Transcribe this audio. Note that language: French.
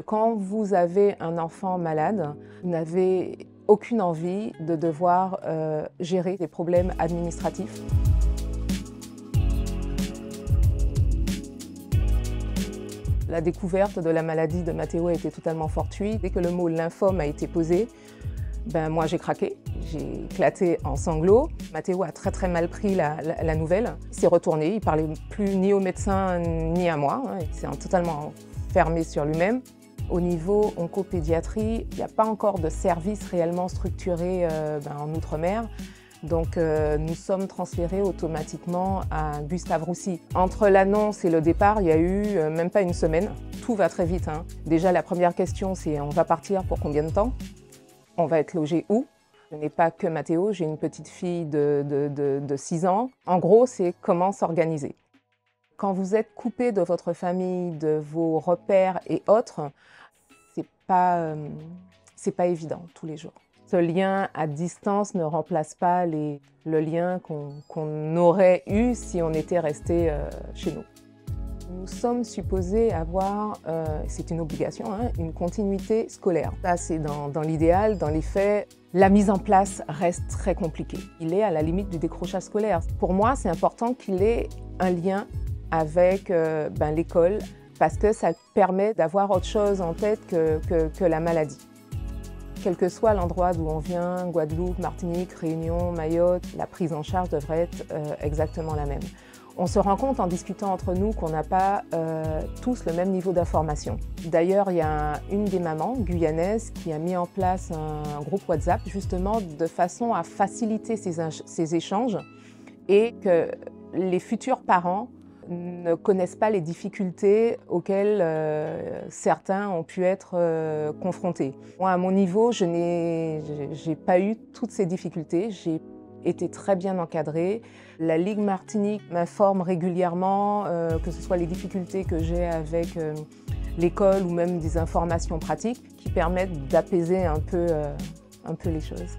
Quand vous avez un enfant malade, vous n'avez aucune envie de devoir gérer des problèmes administratifs. La découverte de la maladie de Mathéo a été totalement fortuite. Dès que le mot lymphome a été posé, moi j'ai craqué, j'ai éclaté en sanglots. Mathéo a très mal pris la nouvelle. Il s'est retourné, il ne parlait plus ni aux médecins ni à moi. Il s'est totalement fermé sur lui-même. Au niveau oncopédiatrie, il n'y a pas encore de service réellement structuré en Outre-mer. Donc nous sommes transférés automatiquement à Gustave Roussy. Entre l'annonce et le départ, il y a eu même pas une semaine. Tout va très vite. Déjà, la première question, c'est on va partir pour combien de temps? On va être logé où? Je n'ai pas que Mathéo, j'ai une petite fille de 6 ans. En gros, c'est comment s'organiser. Quand vous êtes coupé de votre famille, de vos repères et autres, c'est pas évident tous les jours. Ce lien à distance ne remplace pas le lien qu'on aurait eu si on était resté chez nous. Nous sommes supposés avoir, c'est une obligation, une continuité scolaire. Ça, c'est dans l'idéal. Dans les faits, la mise en place reste très compliquée. Il est à la limite du décrochage scolaire. Pour moi, c'est important qu'il ait un lien avec l'école parce que ça permet d'avoir autre chose en tête que la maladie. Quel que soit l'endroit d'où on vient, Guadeloupe, Martinique, Réunion, Mayotte, la prise en charge devrait être exactement la même. On se rend compte en discutant entre nous qu'on n'a pas tous le même niveau d'information. D'ailleurs, il y a une des mamans guyanaises qui a mis en place un groupe WhatsApp justement de façon à faciliter ces échanges et que les futurs parents ne connaissent pas les difficultés auxquelles certains ont pu être confrontés. Moi, à mon niveau, je n'ai pas eu toutes ces difficultés. J'ai été très bien encadrée. La Ligue Martinique m'informe régulièrement, que ce soit les difficultés que j'ai avec l'école ou même des informations pratiques qui permettent d'apaiser un peu les choses.